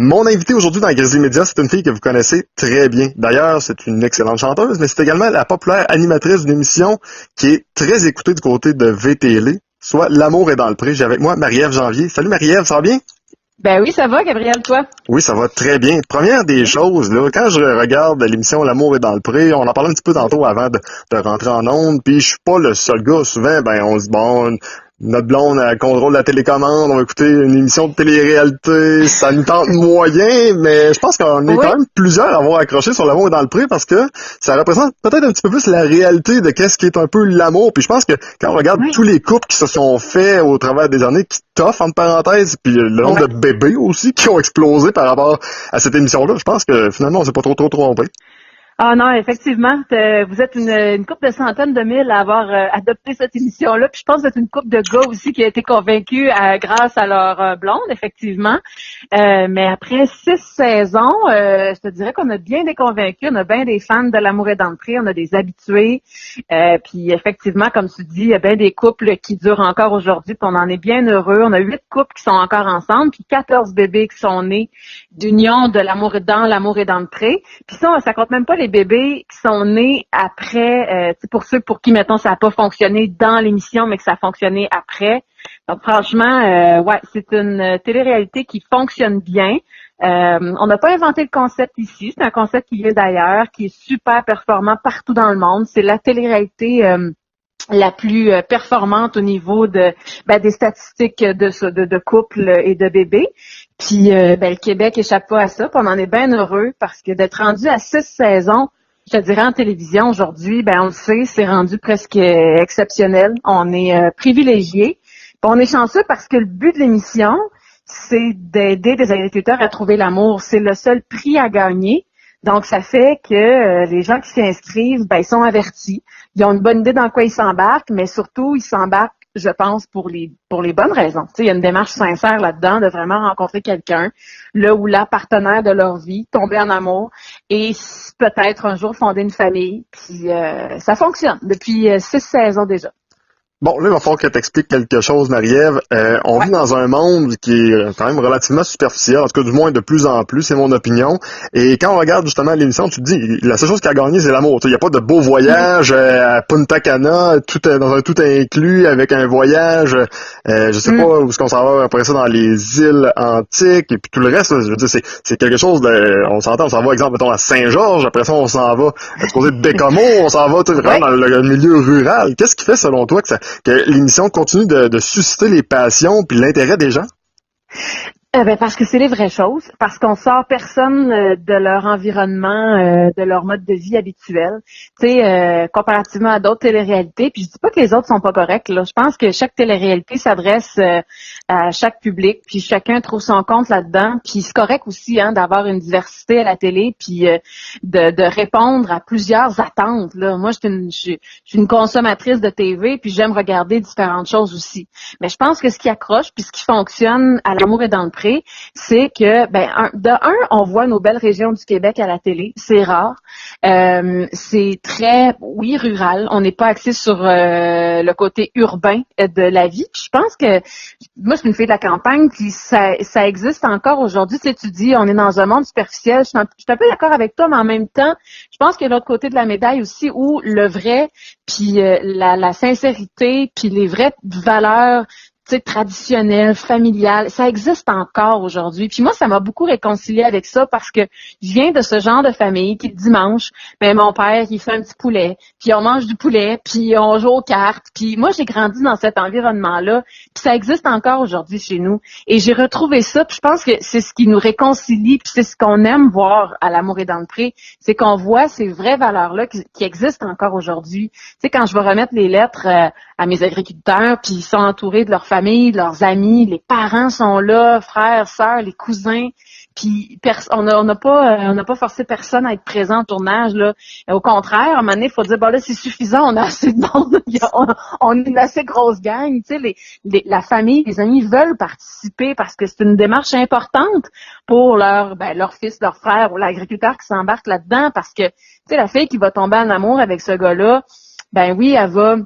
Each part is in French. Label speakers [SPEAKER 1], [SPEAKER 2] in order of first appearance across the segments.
[SPEAKER 1] Mon invité aujourd'hui dans Grizzly Media, c'est une fille que vous connaissez très bien. D'ailleurs, c'est une excellente chanteuse, mais c'est également la populaire animatrice d'une émission qui est très écoutée du côté de VTL, soit L'amour est dans le pré. J'ai avec moi Marie-Ève Janvier. Salut Marie-Ève, ça va bien?
[SPEAKER 2] Ben oui, ça va, Gabriel, toi?
[SPEAKER 1] Oui, ça va très bien. Première des choses, là, quand je regarde l'émission L'amour est dans le pré, on en parlait un petit peu tantôt avant de rentrer en onde, puis je suis pas le seul gars. Souvent, ben on se dit bon, notre blonde elle contrôle la télécommande, on va écouter une émission de télé-réalité, ça nous tente moyen, mais je pense qu'on est
[SPEAKER 2] Oui.
[SPEAKER 1] quand même plusieurs à avoir accroché sur L'amour est dans le pré parce que ça représente peut-être un petit peu plus la réalité de qu'est-ce qui est un peu l'amour. Puis je pense que quand on regarde
[SPEAKER 2] Oui.
[SPEAKER 1] tous les couples qui se sont faits au travers des années, qui toffent entre parenthèses, puis le nombre de bébés aussi qui ont explosé par rapport à cette émission-là, je pense que finalement on s'est pas trop trompé.
[SPEAKER 2] Ah non, effectivement, vous êtes une couple de centaines de mille à avoir adopté cette émission-là. Puis je pense que vous êtes une couple de gars aussi qui a été convaincus grâce à leur blonde, effectivement. Mais après 6 saisons, je te dirais qu'on a bien des convaincus, on a bien des fans de L'amour est dans le pré, on a des habitués. Puis effectivement, comme tu dis, il y a bien des couples qui durent encore aujourd'hui, puis on en est bien heureux. On a 8 couples qui sont encore ensemble, puis 14 bébés qui sont nés d'union de L'amour est dans le pré. Puis ça compte même pas les bébés qui sont nés après, pour ceux pour qui, mettons, ça n'a pas fonctionné dans l'émission, mais que ça a fonctionné après. Donc, franchement, ouais, c'est une télé-réalité qui fonctionne bien. On n'a pas inventé le concept ici. C'est un concept qui vient d'ailleurs, qui est super performant partout dans le monde. C'est la télé-réalité la plus performante au niveau des statistiques de couple et de bébés. Puis le Québec échappe pas à ça. Puis on en est bien heureux parce que d'être rendu à 6 saisons, je te dirais en télévision aujourd'hui, on le sait, c'est rendu presque exceptionnel. On est privilégiés. Puis on est chanceux parce que le but de l'émission, c'est d'aider des agriculteurs à trouver l'amour. C'est le seul prix à gagner. Donc, ça fait que les gens qui s'y inscrivent, ils sont avertis. Ils ont une bonne idée dans quoi ils s'embarquent, mais surtout, ils s'embarquent, je pense, pour les bonnes raisons. Tu sais, il y a une démarche sincère là-dedans de vraiment rencontrer quelqu'un, le ou la partenaire de leur vie, tomber en amour et peut-être un jour fonder une famille. Puis ça fonctionne depuis 6 saisons déjà.
[SPEAKER 1] Bon, là, il va falloir que tu expliques quelque chose, Marie-Ève. On vit dans un monde qui est quand même relativement superficiel, en tout cas du moins de plus en plus, c'est mon opinion. Et quand on regarde justement l'émission, tu te dis, la seule chose qui a gagné, c'est l'amour. Il n'y a pas de beau voyage à Punta Cana, dans un tout inclus, avec un voyage, je sais pas où est-ce qu'on s'en va après ça dans les îles antiques, et puis tout le reste, là, je veux dire, c'est quelque chose de, on s'en va, exemple, mettons, à Saint-Georges, après ça, on s'en va du côté de Bécomo, on s'en va vraiment dans le milieu rural. Qu'est-ce qui fait, selon toi, que l'émission continue de susciter les passions puis l'intérêt des gens?
[SPEAKER 2] Parce que c'est les vraies choses, parce qu'on sort personne de leur environnement, de leur mode de vie habituel. Tu sais, comparativement à d'autres téléréalités, puis je dis pas que les autres sont pas corrects, là. Je pense que chaque téléréalité s'adresse à chaque public, puis chacun trouve son compte là-dedans. Puis c'est correct aussi, d'avoir une diversité à la télé, puis de répondre à plusieurs attentes. Là, moi, je suis une consommatrice de TV, puis j'aime regarder différentes choses aussi. Mais je pense que ce qui accroche, puis ce qui fonctionne à L'amour est dans le pré, c'est que, on voit nos belles régions du Québec à la télé. C'est rare. C'est très, oui, rural. On n'est pas axé sur le côté urbain de la vie. Puis je pense que, moi, je suis une fille de la campagne, puis ça existe encore aujourd'hui. Tu sais, tu dis, on est dans un monde superficiel. Je suis un peu d'accord avec toi, mais en même temps, je pense qu'il y a l'autre côté de la médaille aussi, où le vrai, puis la sincérité, puis les vraies valeurs traditionnel, familial, ça existe encore aujourd'hui. Puis moi, ça m'a beaucoup réconciliée avec ça parce que je viens de ce genre de famille qui, le dimanche, mon père, il fait un petit poulet, puis on mange du poulet, puis on joue aux cartes. Puis moi, j'ai grandi dans cet environnement-là, puis ça existe encore aujourd'hui chez nous. Et j'ai retrouvé ça, puis je pense que c'est ce qui nous réconcilie, puis c'est ce qu'on aime voir à L'amour est dans le pré, c'est qu'on voit ces vraies valeurs-là qui existent encore aujourd'hui. Tu sais, quand je vais remettre les lettres à mes agriculteurs, puis ils sont entourés de leur famille, de leurs amis, les parents sont là, frères, sœurs, les cousins, puis on n'a pas forcé personne à être présent au tournage là. Au contraire, à un moment donné, il faut dire là c'est suffisant, on a assez de monde, on est une assez grosse gang, tu sais, la famille, les amis veulent participer parce que c'est une démarche importante pour leur fils, leur frère ou l'agriculteur qui s'embarque là-dedans parce que tu sais la fille qui va tomber en amour avec ce gars-là, oui, elle va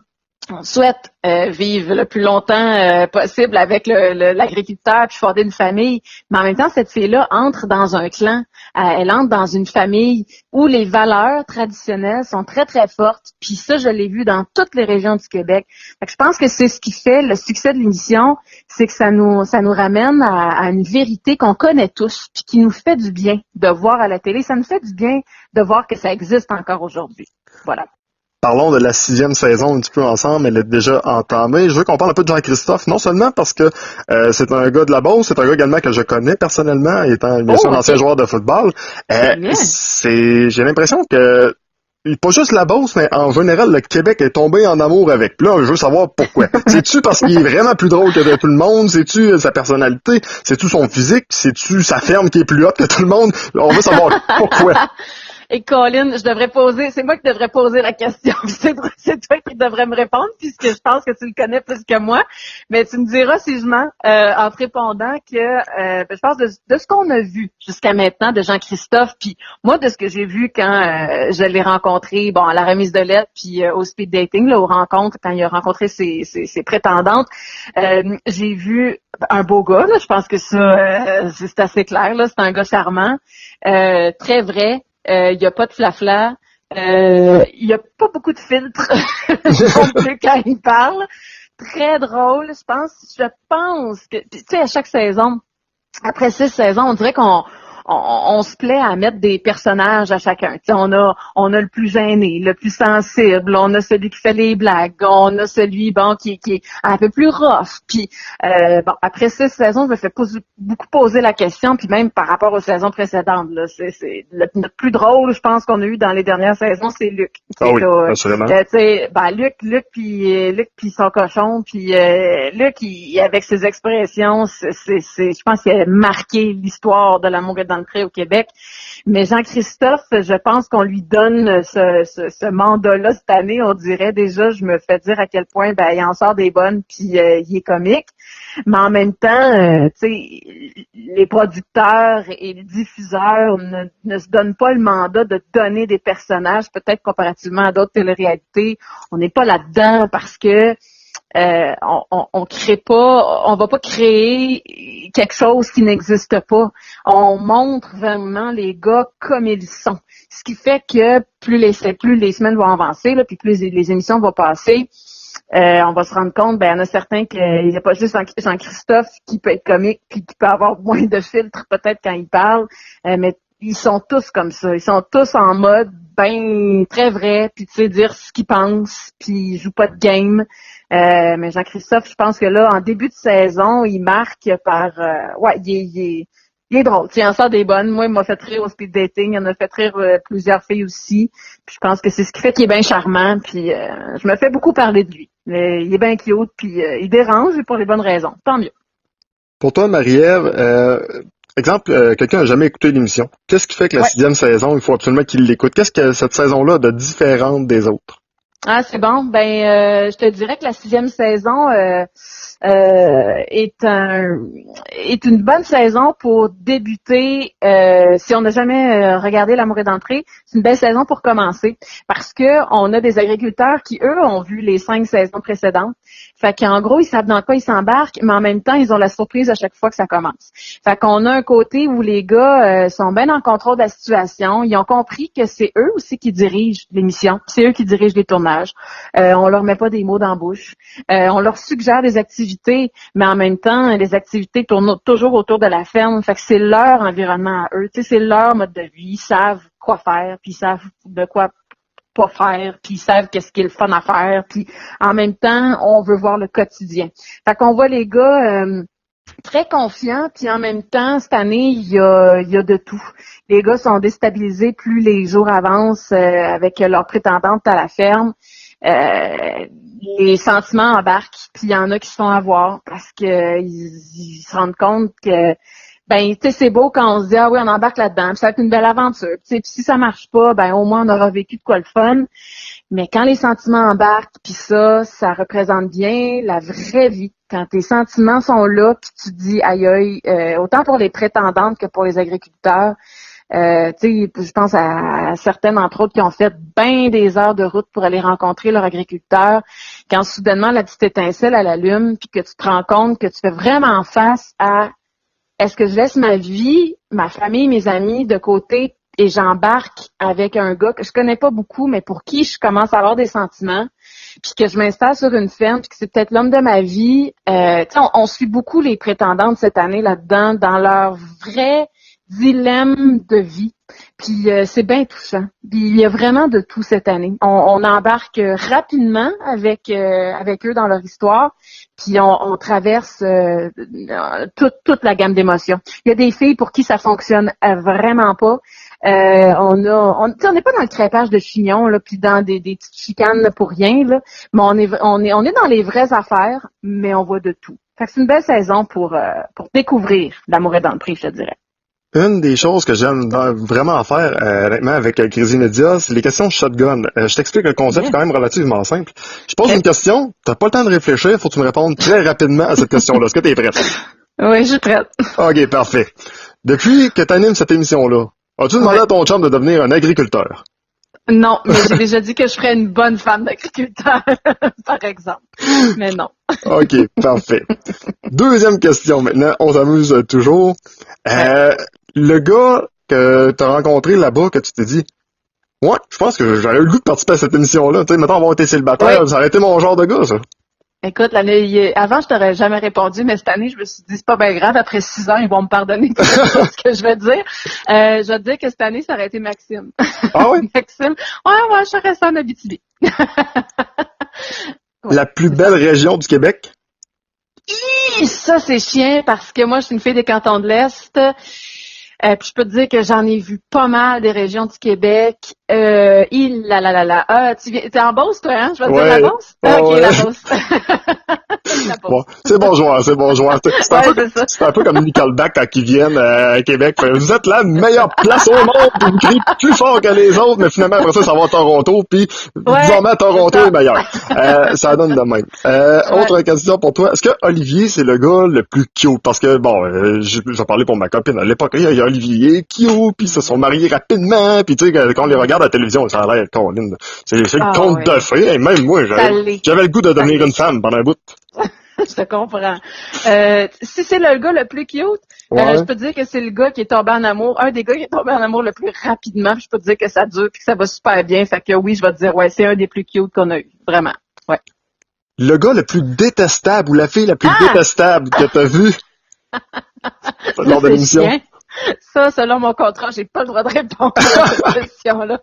[SPEAKER 2] on souhaite vivre le plus longtemps possible avec l'agriculteur puis fonder une famille. Mais en même temps, cette fille-là entre dans un clan. Elle entre dans une famille où les valeurs traditionnelles sont très, très fortes. Puis ça, je l'ai vu dans toutes les régions du Québec. Fait que je pense que c'est ce qui fait le succès de l'émission, c'est que ça nous ramène à une vérité qu'on connaît tous puis qui nous fait du bien de voir à la télé. Ça nous fait du bien de voir que ça existe encore aujourd'hui. Voilà.
[SPEAKER 1] Parlons de la 6e saison un petit peu ensemble, elle est déjà entamée. Je veux qu'on parle un peu de Jean-Christophe, non seulement parce que c'est un gars de la Beauce, c'est un gars également que je connais personnellement, étant bien sûr un ancien joueur de football. J'ai l'impression que pas juste la Beauce, mais en général, le Québec est tombé en amour avec. Puis là, je veux savoir pourquoi. C'est-tu parce qu'il est vraiment plus drôle que tout le monde? C'est-tu sa personnalité? C'est-tu son physique? C'est-tu sa ferme qui est plus haute que tout le monde? On veut savoir pourquoi.
[SPEAKER 2] Et Colin, c'est moi qui devrais poser la question. C'est toi qui devrais me répondre puisque je pense que tu le connais plus que moi. Mais tu me diras si je mens en te répondant que je pense de ce qu'on a vu jusqu'à maintenant de Jean-Christophe, puis moi de ce que j'ai vu quand je l'ai rencontré, à la remise de lettres, puis au speed dating, là, aux rencontres, quand il a rencontré ses prétendantes, j'ai vu un beau gars. Là, je pense que ça, c'est assez clair. Là, c'est un gars charmant, très vrai. Il n'y a pas de flafla. Il n'y a pas beaucoup de filtres non plus quand il parle. Très drôle, je pense que, tu sais, à chaque saison, après 6 saisons, on dirait qu'on se plaît à mettre des personnages à chacun. T'sais, on a le plus gêné, le plus sensible, on a celui qui fait les blagues, on a celui qui est un peu plus rough. Puis après 6 saisons, je me fais beaucoup poser la question, puis même par rapport aux saisons précédentes, là, c'est le plus drôle, je pense qu'on a eu dans les dernières saisons, c'est Luc.
[SPEAKER 1] Ah oui, assurément.
[SPEAKER 2] Luc puis son cochon, puis Luc, avec ses expressions, je pense qu'il a marqué l'histoire de l'amour et dans le pré au Québec. Mais Jean-Christophe, je pense qu'on lui donne ce mandat-là cette année. On dirait déjà, je me fais dire à quel point il en sort des bonnes, puis il est comique. Mais en même temps, les producteurs et les diffuseurs ne se donnent pas le mandat de donner des personnages, peut-être comparativement à d'autres téléréalités. On n'est pas là-dedans parce que on crée pas, on va pas créer quelque chose qui n'existe pas. On montre vraiment les gars comme ils sont. Ce qui fait que plus les semaines vont avancer, là, puis plus les émissions vont passer, on va se rendre compte, il y en a certains qu'il n'y a pas juste Jean-Christophe qui peut être comique puis qui peut avoir moins de filtres peut-être quand il parle, mais ils sont tous comme ça. Ils sont tous en mode très vrai, puis tu sais, dire ce qu'ils pensent, puis ils jouent pas de game. Mais Jean-Christophe, je pense que là, en début de saison, il marque par il est drôle. Il en sort des bonnes. Moi, il m'a fait rire au speed dating. Il en a fait rire plusieurs filles aussi. Puis je pense que c'est ce qui fait qu'il est bien charmant. Puis je me fais beaucoup parler de lui. Il est bien cute, puis il dérange et pour les bonnes raisons. Tant mieux.
[SPEAKER 1] Pour toi, Marie-Ève, exemple, quelqu'un n'a jamais écouté l'émission. Qu'est-ce qui fait que la 6e saison, il faut absolument qu'il l'écoute? Qu'est-ce que cette saison-là a de différente des autres?
[SPEAKER 2] Ah, c'est bon. Je te dirais que la 6e saison est une bonne saison pour débuter. Si on n'a jamais regardé L'amour est d'entrée, c'est une belle saison pour commencer parce que on a des agriculteurs qui, eux, ont vu les 5 saisons précédentes. Fait qu'en gros, ils savent dans quoi ils s'embarquent, mais en même temps, ils ont la surprise à chaque fois que ça commence. Fait qu'on a un côté où les gars sont bien en contrôle de la situation. Ils ont compris que c'est eux aussi qui dirigent l'émission. C'est eux qui dirigent les tournages. On leur met pas des mots dans la bouche. On leur suggère des activités, mais en même temps, les activités tournent toujours autour de la ferme. Fait que c'est leur environnement à eux. Tu sais, c'est leur mode de vie. Ils savent quoi faire, puis ils savent de quoi pas faire, puis ils savent qu'est-ce qui est le fun à faire, puis en même temps, on veut voir le quotidien. Fait qu'on voit les gars très confiants, puis en même temps, cette année, il y a de tout. Les gars sont déstabilisés plus les jours avancent avec leurs prétendantes à la ferme. Les sentiments embarquent, puis il y en a qui se font avoir parce que ils se rendent compte que tu sais, c'est beau quand on se dit ah oui, on embarque là-dedans, puis ça va être une belle aventure. Puis si ça marche pas, au moins on aura vécu de quoi le fun. Mais quand les sentiments embarquent, puis ça représente bien la vraie vie. Quand tes sentiments sont là, puis tu te dis aïe aïe, autant pour les prétendantes que pour les agriculteurs, Tu sais, je pense à certaines, entre autres, qui ont fait bien des heures de route pour aller rencontrer leur agriculteur. Quand soudainement la petite étincelle, elle allume, puis que tu te rends compte que tu fais vraiment face à est-ce que je laisse ma vie, ma famille, mes amis de côté et j'embarque avec un gars que je connais pas beaucoup, mais pour qui je commence à avoir des sentiments, puis que je m'installe sur une ferme, puis que c'est peut-être l'homme de ma vie. Tu sais, on suit beaucoup les prétendantes cette année là-dedans, dans leur vrai dilemme de vie. Puis c'est bien touchant. Puis il y a vraiment de tout cette année. On embarque rapidement avec eux dans leur histoire, puis on traverse toute la gamme d'émotions. Il y a des filles pour qui ça fonctionne vraiment pas. On n'est pas dans le crêpage de chignon là, puis dans des petites chicanes là, pour rien là, mais on est dans les vraies affaires, mais on voit de tout. Fait que c'est une belle saison pour découvrir l'amour est dans le prix, je te dirais.
[SPEAKER 1] Une des choses que j'aime vraiment faire, honnêtement, avec Crazy Media, c'est les questions shotgun. Je t'explique le concept, c'est quand même relativement simple. Je pose une question, t'as pas le temps de réfléchir, faut que tu me répondes très rapidement à cette question-là. Est-ce que t'es prête?
[SPEAKER 2] Oui, je suis prête.
[SPEAKER 1] OK, parfait. Depuis que t'animes cette émission-là, as-tu demandé à ton chum de devenir un agriculteur?
[SPEAKER 2] Non, mais j'ai déjà dit que je ferais une bonne femme d'agriculteur, par exemple. Mais non.
[SPEAKER 1] OK, parfait. Deuxième question maintenant, on s'amuse toujours. Le gars que t'as rencontré là-bas, que tu t'es dit, ouais, je pense que j'aurais eu le goût de participer à cette émission-là. Tu sais, mettons avoir été célibataire,
[SPEAKER 2] Oui.
[SPEAKER 1] ça aurait été mon genre de gars, ça.
[SPEAKER 2] Écoute, avant, je t'aurais jamais répondu, mais cette année, je me suis dit, c'est pas bien grave. Après 6 ans, ils vont me pardonner tout ce que je vais dire. Je vais te dire que cette année, ça aurait été Maxime.
[SPEAKER 1] Ah oui?
[SPEAKER 2] Maxime. Ouais, je serais resté en Abitibi. Ouais,
[SPEAKER 1] La plus belle région du Québec?
[SPEAKER 2] Ça, c'est chiant parce que moi, je suis une fille des cantons de l'Est. Puis je peux te dire que j'en ai vu pas mal des régions du Québec. Ah, t'es en Beauce, toi, hein? Je vais te dire la Beauce? Ah, OK,
[SPEAKER 1] ouais.
[SPEAKER 2] la Beauce. La Beauce.
[SPEAKER 1] Bon, c'est bon joueur. C'est un peu comme Nickelback quand ils viennent à Québec. Vous êtes la meilleure place au monde, puis vous criez plus fort que les autres, mais finalement, après ça va à Toronto, puis bizarrement, Toronto est meilleur. Ça donne de même. Autre question pour toi. Est-ce que Olivier, c'est le gars le plus cute? Parce que, bon, je vais parler pour ma copine. À l'époque, il y a Olivier, cute, puis ils se sont mariés rapidement, puis tu sais, quand on les regarde à la télévision, ça a l'air Colin. C'est le conte de fées. Et même moi, j'avais le goût de devenir une femme pendant un bout.
[SPEAKER 2] Je te comprends. Si c'est le gars le plus cute, je peux te dire que c'est le gars qui est tombé en amour, un des gars qui est tombé en amour le plus rapidement. Je peux te dire que ça dure puis que ça va super bien. Fait que oui, je vais te dire, ouais, c'est un des plus cute qu'on a eu. Vraiment. Ouais.
[SPEAKER 1] Le gars le plus détestable ou la fille la plus détestable que t'as vu lors de l'émission?
[SPEAKER 2] Ça, selon mon contrat, j'ai pas le droit de répondre à cette question-là.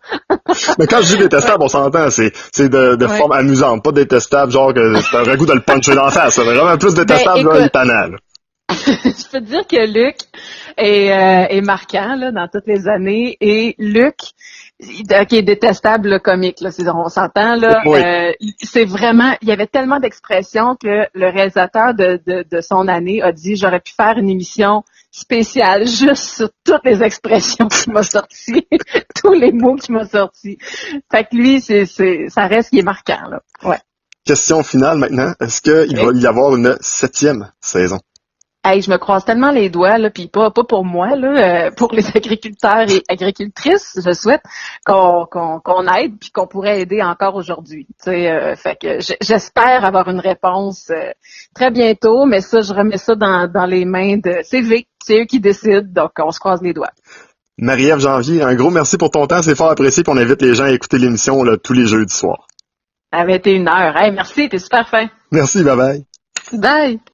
[SPEAKER 1] Mais quand je dis détestable, on s'entend, c'est de forme amusante, pas détestable, genre que t'aurais le goût de le puncher dans la face. C'est vraiment plus détestable, là, il est tannant, là.
[SPEAKER 2] Je peux te dire que Luc est marquant là, dans toutes les années. Et Luc, qui est détestable, le comique, là, on s'entend, là.
[SPEAKER 1] Oui.
[SPEAKER 2] C'est vraiment, il y avait tellement d'expressions que le réalisateur de son année a dit, j'aurais pu faire une émission spéciale juste sur toutes les expressions qu'il m'a sorties, tous les mots qu'il m'a sortis. Fait que lui, ça reste qui est marquant, là. Ouais.
[SPEAKER 1] Question finale maintenant. Est-ce qu'il va y avoir une 7e saison?
[SPEAKER 2] Hey, je me croise tellement les doigts, là, puis pas pour moi, là, pour les agriculteurs et agricultrices, je souhaite qu'on aide puis qu'on pourrait aider encore aujourd'hui. Tu sais, fait que j'espère avoir une réponse très bientôt, mais ça, je remets ça dans les mains de CV. C'est eux qui décident, donc on se croise les doigts.
[SPEAKER 1] Marie-Ève Janvier, un gros merci pour ton temps, c'est fort apprécié, puis on invite les gens à écouter l'émission là, tous les jeudis soirs.
[SPEAKER 2] À 21h. Hey, merci, t'es super fin.
[SPEAKER 1] Merci, bye bye.
[SPEAKER 2] Bye.